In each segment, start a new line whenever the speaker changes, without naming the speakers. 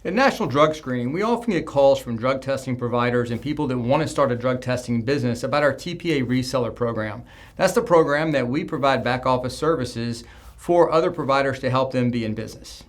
At National Drug Screening, we often get calls from drug testing providers and people that want to start a drug testing business about our TPA Reseller program. That's the program that we provide back office services for other providers to help them be in business.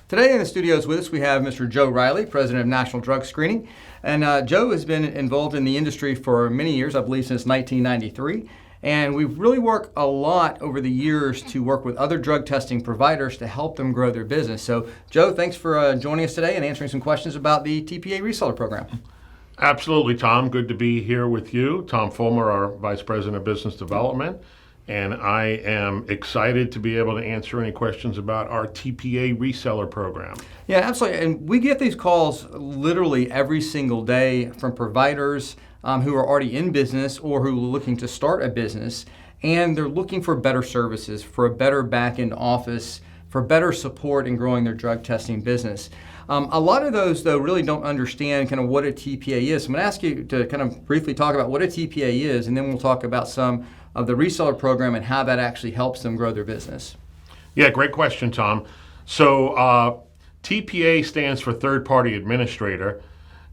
Today in the studios with us, we have Mr. Joe Reilly, President of National Drug Screening. And Joe has been involved in the industry for many years, I believe since 1993. And we've really worked a lot over the years to work with other drug testing providers to help them grow their business. So, Joe, thanks for joining us today and answering some questions about the TPA Reseller program.
Absolutely, Tom. Good to be here with you. Tom Fulmer, our Vice President of Business Development. And I am excited to be able to answer any questions about our TPA Reseller program.
Yeah, absolutely. And we get these calls literally every single day from providers who are already in business or who are looking to start a business. And they're looking for better services, for a better back-end office, for better support in growing their drug testing business. A lot of those, though, really don't understand kind of what a TPA is. So I'm going to ask you to kind of briefly talk about what a TPA is, and then we'll talk about some of the reseller program and how that actually helps them grow their business.
Yeah, great question, Tom. So TPA stands for Third Party Administrator,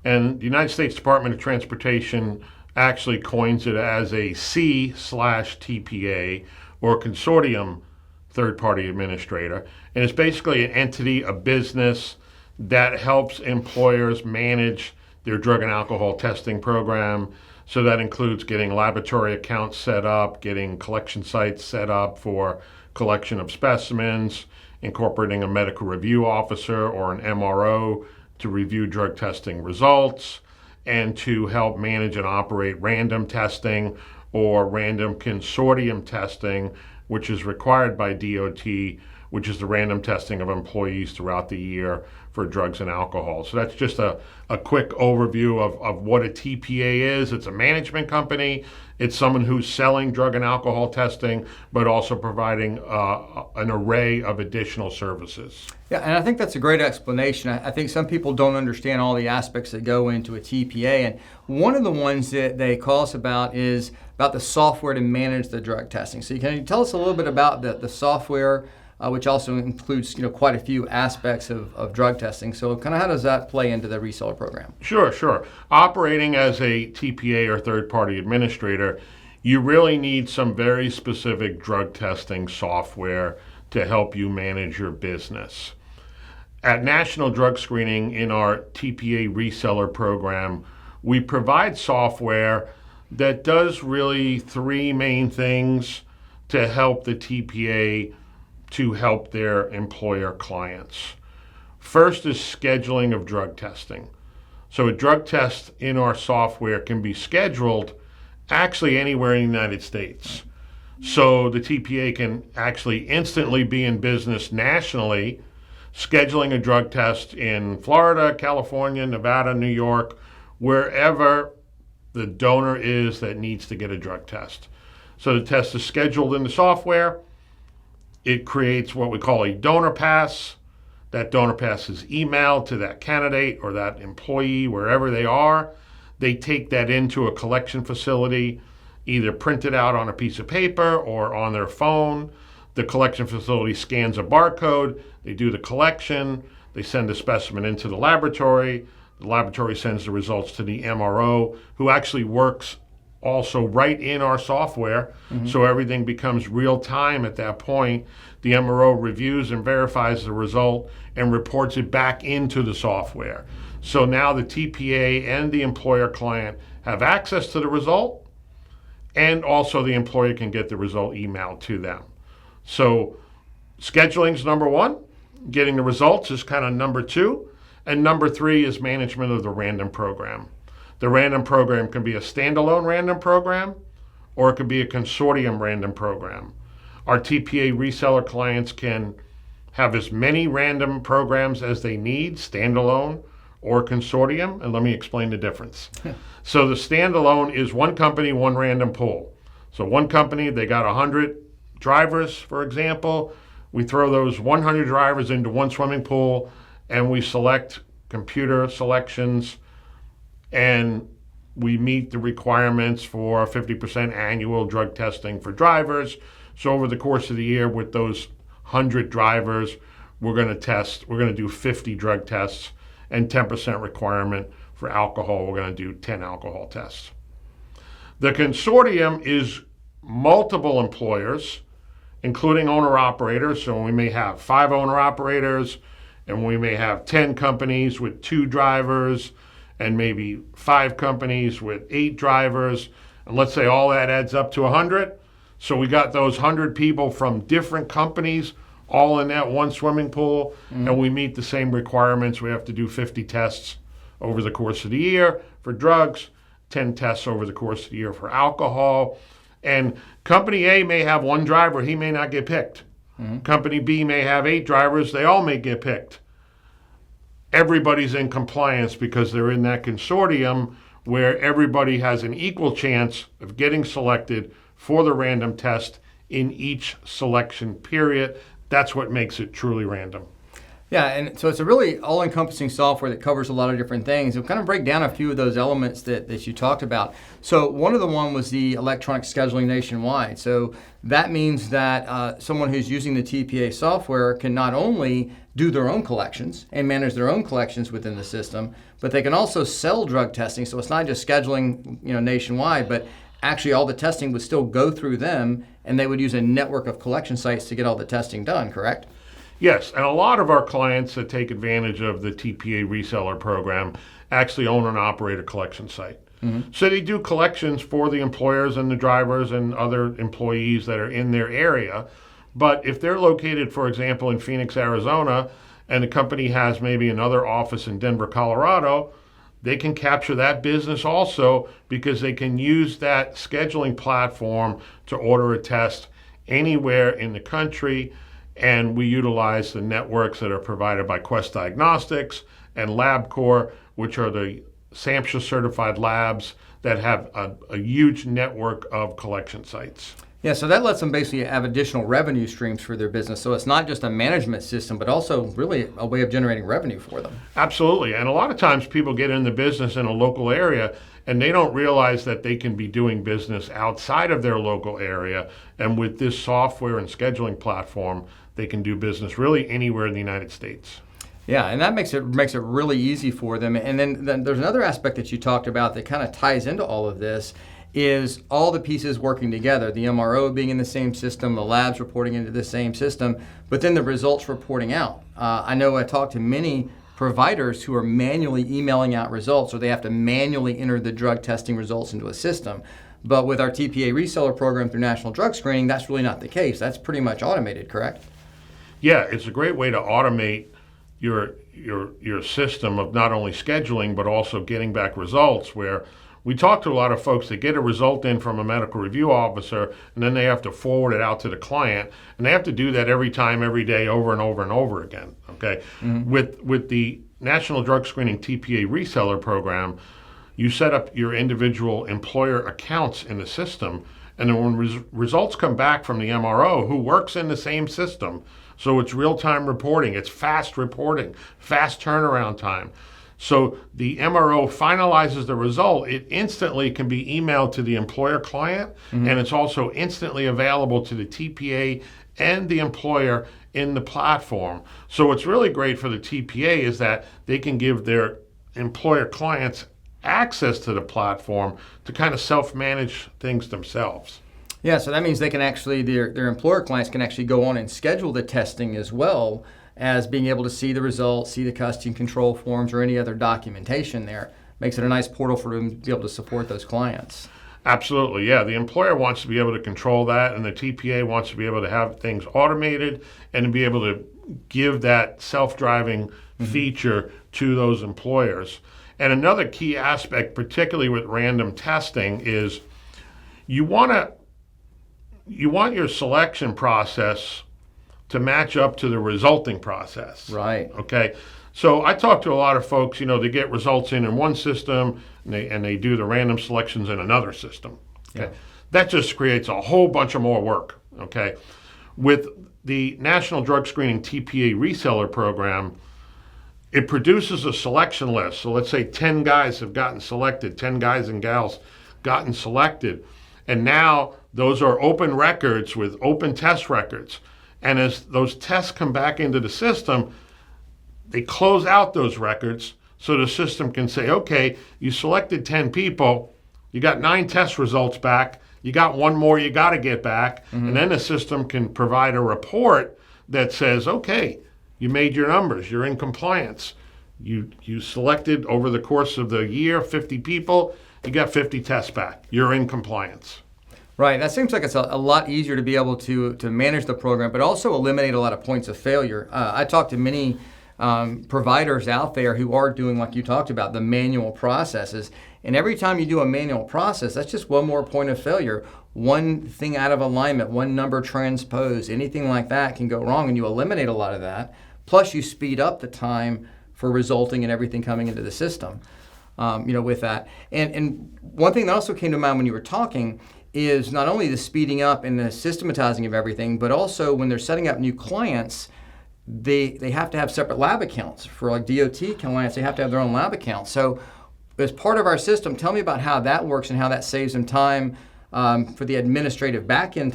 and the United States Department of Transportation actually coins it as a C/TPA, or Consortium Third Party Administrator. And it's basically an entity, a business that helps employers manage their drug and alcohol testing program. So that includes getting laboratory accounts set up, getting collection sites set up for collection of specimens, incorporating a medical review officer or an MRO to review drug testing results, and to help manage and operate random testing or random consortium testing, which is required by DOT, which is the random testing of employees throughout the year for drugs and alcohol. So that's just a quick overview of what a TPA is. It's a management company. It's someone who's selling drug and alcohol testing, but also providing an array of additional services.
Yeah, and I think that's a great explanation. I think some people don't understand all the aspects that go into a TPA. And one of the ones that they call us about is about the software to manage the drug testing. So can you tell us a little bit about the software, which also includes quite a few aspects of drug testing. So kind of how does that play into the reseller program?
Sure. Operating as a TPA or third-party administrator, you really need some very specific drug testing software to help you manage your business. At National Drug Screening, in our TPA Reseller program, we provide software that does really three main things to help the TPA to help their employer clients. First is scheduling of drug testing. So a drug test in our software can be scheduled actually anywhere in the United States. So the TPA can actually instantly be in business nationally, scheduling a drug test in Florida, California, Nevada, New York, wherever the donor is that needs to get a drug test. So the test is scheduled in the software. It creates what we call a donor pass. That donor pass is emailed to that candidate or that employee wherever they are. They take that into a collection facility, either print it out on a piece of paper or on their phone. The collection facility scans a barcode. They do the collection. They send the specimen into the laboratory. The laboratory sends the results to the MRO, who actually works also right in our software. So everything becomes real time at that point. The MRO reviews and verifies the result and reports it back into the software. So now the TPA and the employer client have access to the result, and also the employer can get the result emailed to them. So scheduling is number one. Getting the results is kind of number two. And number three is management of the random program. The random program can be a standalone random program, or it could be a consortium random program. Our TPA reseller clients can have as many random programs as they need, standalone or consortium, and let me explain the difference. So the standalone is one company, one random pool. So one company, they got 100 drivers, for example. We throw those 100 drivers into one swimming pool, and we select computer selections and we meet the requirements for 50% annual drug testing for drivers. So over the course of the year, with those 100 drivers, we're going to do 50 drug tests, and 10% requirement for alcohol, we're going to do 10 alcohol tests. The consortium is multiple employers, including owner-operators. So we may have 5 owner-operators, and we may have 10 companies with 2 drivers, and maybe 5 companies with 8 drivers. And let's say all that adds up to 100. So we got those 100 people from different companies all in that one swimming pool, and we meet the same requirements. We have to do 50 tests over the course of the year for drugs, 10 tests over the course of the year for alcohol. And company A may have 1 driver, he may not get picked. Company B may have 8 drivers, they all may get picked. Everybody's in compliance because they're in that consortium where everybody has an equal chance of getting selected for the random test in each selection period. That's what makes it truly random.
Yeah, and so it's a really all-encompassing software that covers a lot of different things. We'll kind of break down a few of those elements that you talked about. So one of the one was the electronic scheduling nationwide. So that means that someone who's using the TPA software can not only do their own collections and manage their own collections within the system, but they can also sell drug testing. So it's not just scheduling, nationwide, but actually all the testing would still go through them, and they would use a network of collection sites to get all the testing done, correct?
Yes, and a lot of our clients that take advantage of the TPA Reseller program actually own and operate a collection site. So they do collections for the employers and the drivers and other employees that are in their area. But if they're located, for example, in Phoenix, Arizona, and the company has maybe another office in Denver, Colorado, they can capture that business also because they can use that scheduling platform to order a test anywhere in the country. And we utilize the networks that are provided by Quest Diagnostics and LabCorp, which are the SAMHSA certified labs that have a huge network of collection sites.
Yeah, so that lets them basically have additional revenue streams for their business. So it's not just a management system, but also really a way of generating revenue for them.
Absolutely. And a lot of times people get in the business in a local area and they don't realize that they can be doing business outside of their local area. And with this software and scheduling platform, they can do business really anywhere in the United States.
Yeah, and that makes it really easy for them. And then there's another aspect that you talked about that kind of ties into all of this, is all the pieces working together, the MRO being in the same system, the labs reporting into the same system, but then the results reporting out. I know I talked to many providers who are manually emailing out results, or they have to manually enter the drug testing results into a system. But with our TPA reseller program through National Drug Screening, that's really not the case. That's pretty much automated, correct?
Yeah, it's a great way to automate your system of not only scheduling, but also getting back results, where we talk to a lot of folks that get a result in from a medical review officer, and then they have to forward it out to the client, and they have to do that every time, every day, over and over and over again. Okay, with the National Drug Screening TPA Reseller program, you set up your individual employer accounts in the system, and then when results come back from the MRO, who works in the same system, so it's real-time reporting, it's fast reporting, fast turnaround time. So the MRO finalizes the result. It instantly can be emailed to the employer client, and it's also instantly available to the TPA and the employer in the platform. So what's really great for the TPA is that they can give their employer clients access to the platform to kind of self-manage things themselves.
Yeah, so that means they can actually, their employer clients can actually go on and schedule the testing as well as being able to see the results, see the custom control forms or any other documentation there. Makes it a nice portal for them to be able to support those clients.
Absolutely, yeah. The employer wants to be able to control that, and the TPA wants to be able to have things automated and to be able to give that self-driving feature to those employers. And another key aspect, particularly with random testing, is you want your selection process to match up to the resulting process.
Right.
Okay. So I talk to a lot of folks, they get results in one system and they do the random selections in another system. Okay. Yeah. That just creates a whole bunch of more work. Okay. With the National Drug Screening TPA Reseller program, it produces a selection list. So let's say 10 guys have gotten selected, 10 guys and gals gotten selected. And now those are open records with open test records. And as those tests come back into the system, they close out those records so the system can say, okay, you selected 10 people, you got 9 test results back, you got one more you got to get back, and then the system can provide a report that says, okay, you made your numbers, you're in compliance. You selected over the course of the year 50 people, you got 50 tests back, you're in compliance.
Right, that seems like it's a lot easier to be able to manage the program, but also eliminate a lot of points of failure. I talked to many providers out there who are doing, like you talked about, the manual processes. And every time you do a manual process, that's just one more point of failure. One thing out of alignment, one number transposed, anything like that can go wrong, and you eliminate a lot of that. Plus, you speed up the time for resulting in everything coming into the system, with that. And one thing that also came to mind when you were talking is not only the speeding up and the systematizing of everything, but also when they're setting up new clients, they have to have separate lab accounts. For like DOT clients, they have to have their own lab accounts. So as part of our system, tell me about how that works and how that saves them time for the administrative back-end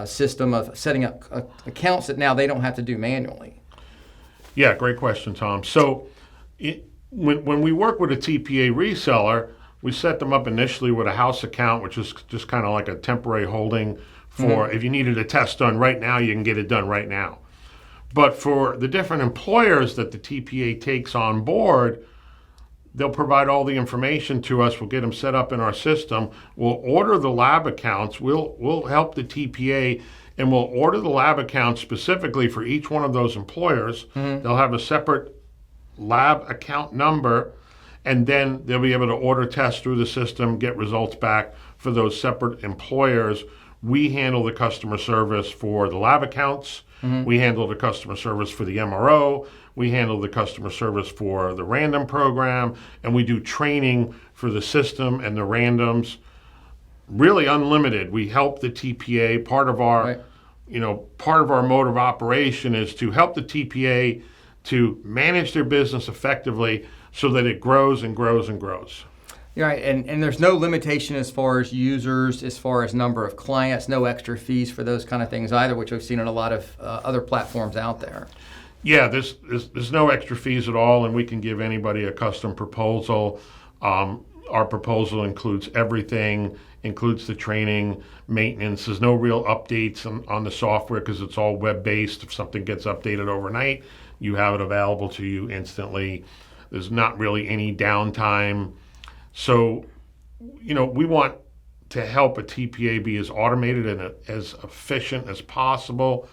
system of setting up accounts that now they don't have to do manually.
Yeah, great question, Tom. So when we work with a TPA reseller, we set them up initially with a house account, which is just kind of like a temporary holding for if you needed a test done right now, you can get it done right now. But for the different employers that the TPA takes on board, they'll provide all the information to us. We'll get them set up in our system. We'll order the lab accounts. We'll help the TPA, and we'll order the lab accounts specifically for each one of those employers. They'll have a separate lab account number, and then they'll be able to order tests through the system, get results back for those separate employers. We handle the customer service for the lab accounts. We handle the customer service for the MRO. We handle the customer service for the random program, and we do training for the system and the randoms. Really unlimited. We help the TPA. Part of our mode of operation is to help the TPA to manage their business effectively so that it grows and grows and grows.
Right, and there's no limitation as far as users, as far as number of clients, no extra fees for those kind of things either, which I've seen in a lot of other platforms out there.
Yeah, there's no extra fees at all, and we can give anybody a custom proposal. Our proposal includes everything, includes the training, maintenance. There's no real updates on the software because it's all web-based. If something gets updated overnight, you have it available to you instantly. There's not really any downtime. So, we want to help a TPA be as automated and as efficient as possible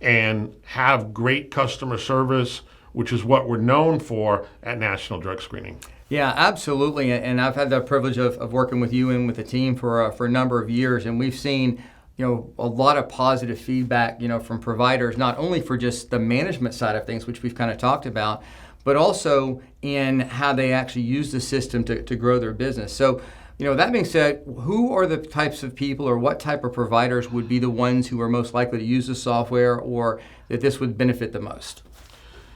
and have great customer service, which is what we're known for at National Drug Screening.
Yeah, absolutely. And I've had the privilege of working with you and with the team for a number of years, and we've seen a lot of positive feedback, from providers, not only for just the management side of things, which we've kind of talked about, but also in how they actually use the system to grow their business. So, that being said, who are the types of people or what type of providers would be the ones who are most likely to use the software or that this would benefit the most?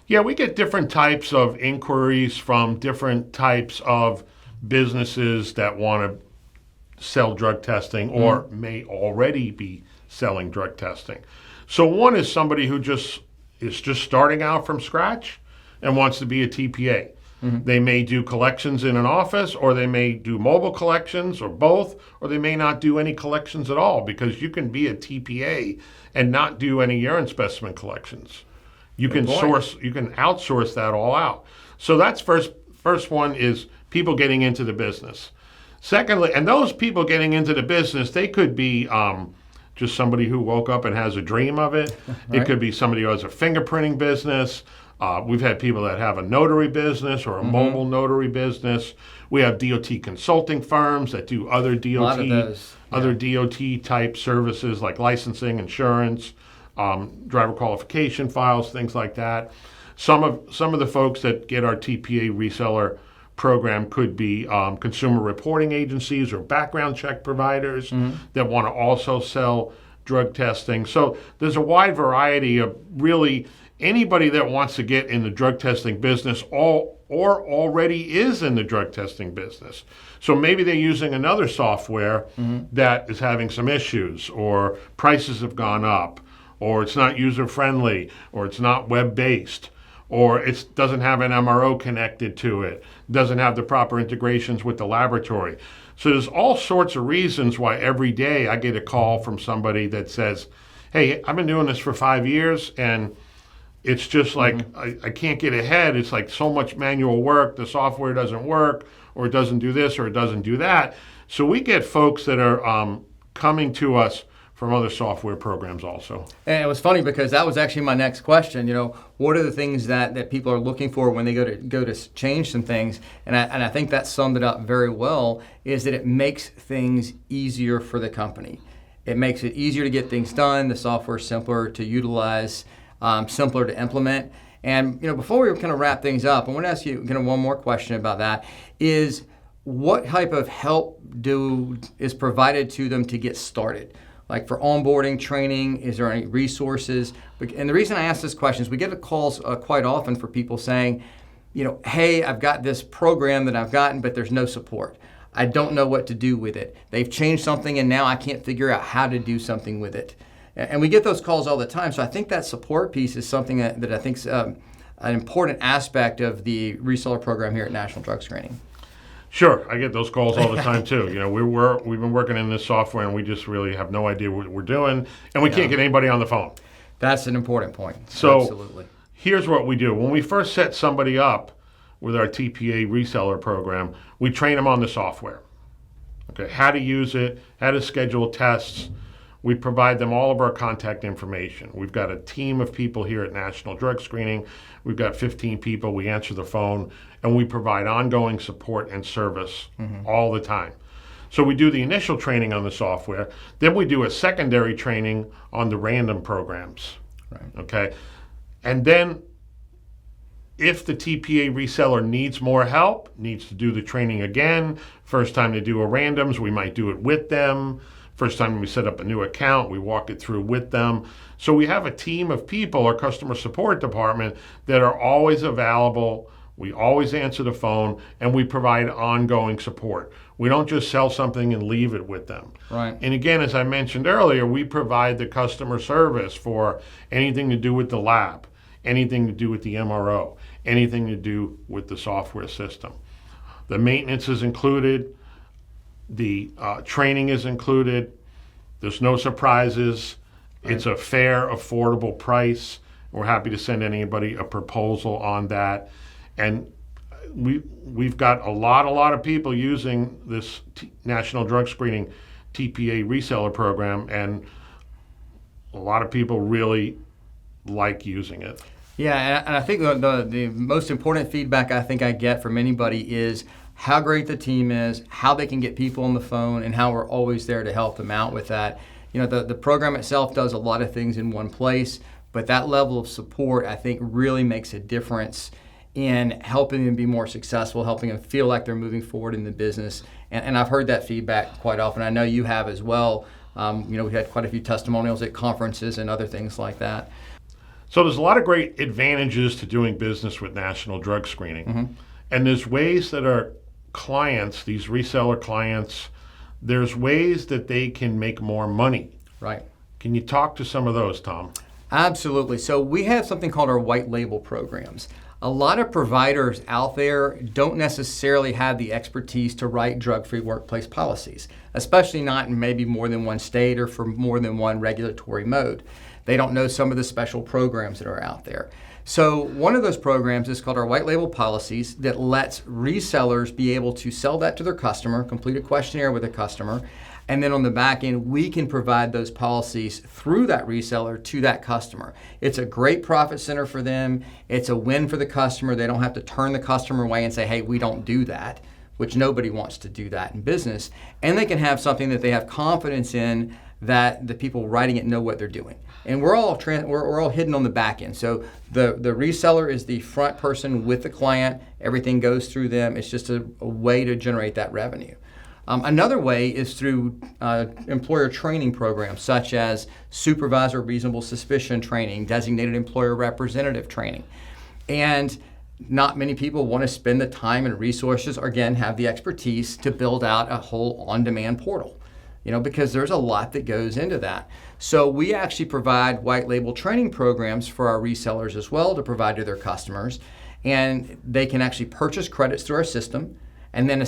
Yeah, we get different types of inquiries from different types of businesses that want to sell drug testing or may already be selling drug testing. So one is somebody who is just starting out from scratch and wants to be a TPA. They may do collections in an office, or they may do mobile collections, or both, or they may not do any collections at all, because you can be a TPA and not do any urine specimen collections. You can outsource that all out. So that's first one is people getting into the business. Secondly, and those people getting into the business, they could be just somebody who woke up and has a dream of it. Right. It could be somebody who has a fingerprinting business. We've had people that have a notary business or a mobile notary business. We have DOT consulting firms that do other DOT type services like licensing, insurance, driver qualification files, things like that. Some of the folks that get our TPA reseller program could be consumer reporting agencies or background check providers that want to also sell drug testing. So there's a wide variety of really anybody that wants to get in the drug testing business or already is in the drug testing business. So maybe they're using another software that is having some issues, or prices have gone up, or it's not user-friendly, or it's not web-based, or it doesn't have an MRO connected to it, doesn't have the proper integrations with the laboratory. So there's all sorts of reasons why every day I get a call from somebody that says, hey, I've been doing this for 5 years, and it's just like I can't get ahead. It's like so much manual work. The software doesn't work, or it doesn't do this, or it doesn't do that. So we get folks that are coming to us from other software programs also.
And it was funny because that was actually my next question. What are the things that people are looking for when they go to change some things? And I think that summed it up very well, is that it makes things easier for the company. It makes it easier to get things done. The software is simpler to utilize, simpler to implement. And before we kind of wrap things up, I want to ask you kind of one more question about that. Is what type of help is provided to them to get started? Like for onboarding, training, is there any resources? And the reason I ask this question is we get calls quite often for people saying, hey, I've got this program that I've gotten, but there's no support. I don't know what to do with it. They've changed something and now I can't figure out how to do something with it. And we get those calls all the time. So I think that support piece is something that I think is an important aspect of the reseller program here at National Drug Screening.
Sure, I get those calls all the time too. We've been working in this software and we just really have no idea what we're doing, and we can't get anybody on the phone.
That's an important point.
So
absolutely.
Here's what we do. When we first set somebody up with our TPA Reseller program, we train them on the software. Okay, how to use it, how to schedule tests. We provide them all of our contact information. We've got a team of people here at National Drug Screening. We've got 15 people. We answer the phone, and we provide ongoing support and service all the time. So we do the initial training on the software. Then we do a secondary training on the random programs.
Right.
Okay? And then if the TPA reseller needs more help, needs to do the training again, first time they do a randoms, we might do it with them. First time we set up a new account, we walk it through with them. So we have a team of people, our customer support department, that are always available. We always answer the phone, and we provide ongoing support. We don't just sell something and leave it with them.
Right.
And again, as I mentioned earlier, we provide the customer service for anything to do with the lab, anything to do with the MRO, anything to do with the software system. The maintenance is included. The training is included. There's no surprises. Right. It's a fair, affordable price. We're happy to send anybody a proposal on that. And we've got a lot of people using this National Drug Screening TPA Reseller program, and a lot of people really like using it.
Yeah, and I think the most important feedback I think I get from anybody is how great the team is, how they can get people on the phone, and how we're always there to help them out with that. The program itself does a lot of things in one place, but that level of support I think really makes a difference in helping them be more successful, helping them feel like they're moving forward in the business. And I've heard that feedback quite often. I know you have as well. We've had quite a few testimonials at conferences and other things like that.
So there's a lot of great advantages to doing business with National Drug Screening. And there's ways that our clients, these reseller clients, there's ways that they can make more money.
Right.
Can you talk to some of those, Tom?
Absolutely. So we have something called our white label programs. A lot of providers out there don't necessarily have the expertise to write drug-free workplace policies, especially not in maybe more than one state or for more than one regulatory mode. They don't know some of the special programs that are out there. So one of those programs is called our white label policies that lets resellers be able to sell that to their customer, complete a questionnaire with a customer, and then on the back end, we can provide those policies through that reseller to that customer. It's a great profit center for them. It's a win for the customer. They don't have to turn the customer away and say, hey, we don't do that, which nobody wants to do that in business. And they can have something that they have confidence in, that the people writing it know what they're doing. And we're all hidden on the back end. So the reseller is the front person with the client. Everything goes through them. It's just a way to generate that revenue. Another way is through employer training programs such as supervisor reasonable suspicion training, designated employer representative training. And not many people want to spend the time and resources, or again, have the expertise to build out a whole on-demand portal, because there's a lot that goes into that. So we actually provide white label training programs for our resellers as well to provide to their customers. And they can actually purchase credits through our system and then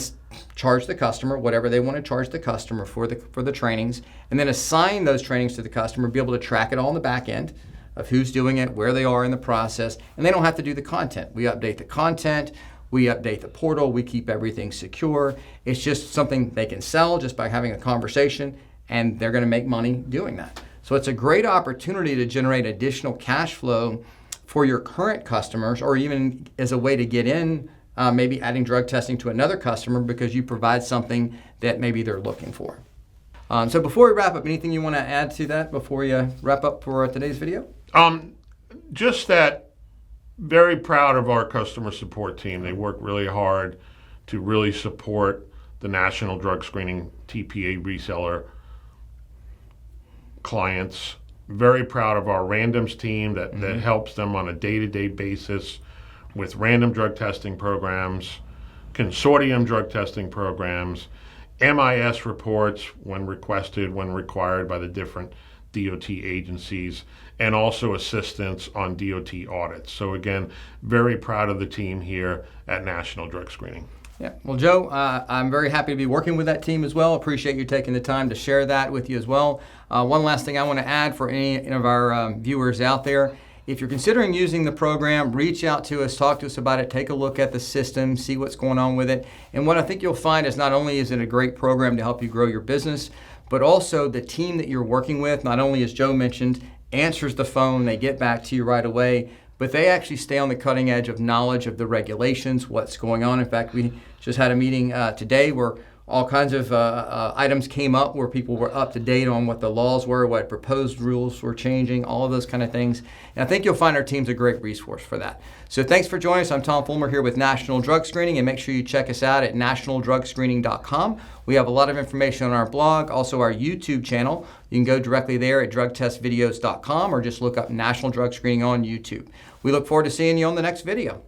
charge the customer whatever they want to charge the customer for the trainings, and then assign those trainings to the customer, be able to track it all in the back end of who's doing it, where they are in the process, and they don't have to do the content. We update the content, we update the portal, we keep everything secure. It's just something they can sell just by having a conversation, and they're going to make money doing that. So it's a great opportunity to generate additional cash flow for your current customers, or even as a way to get in, maybe adding drug testing to another customer because you provide something that maybe they're looking for. So before we wrap up, anything you want to add to that before you wrap up for today's video?
Just that, very proud of our customer support team. They work really hard to really support the National Drug Screening TPA Reseller clients. Very proud of our randoms team that helps them on a day-to-day basis with random drug testing programs, consortium drug testing programs, MIS reports when requested, when required by the different DOT agencies, and also assistance on DOT audits. So again, very proud of the team here at National Drug Screening.
Yeah. Well, Joe, I'm very happy to be working with that team as well. Appreciate you taking the time to share that with you as well. One last thing I want to add for any of our viewers out there. If you're considering using the program, reach out to us, talk to us about it, take a look at the system, see what's going on with it. And what I think you'll find is not only is it a great program to help you grow your business, but also the team that you're working with, not only, as Joe mentioned, answers the phone, they get back to you right away, but they actually stay on the cutting edge of knowledge of the regulations, what's going on. In fact, we just had a meeting today where all kinds of items came up where people were up to date on what the laws were, what proposed rules were changing, all of those kind of things. And I think you'll find our team's a great resource for that. So thanks for joining us. I'm Tom Fulmer here with National Drug Screening, and make sure you check us out at nationaldrugscreening.com. We have a lot of information on our blog, also our YouTube channel. You can go directly there at drugtestvideos.com or just look up National Drug Screening on YouTube. We look forward to seeing you on the next video.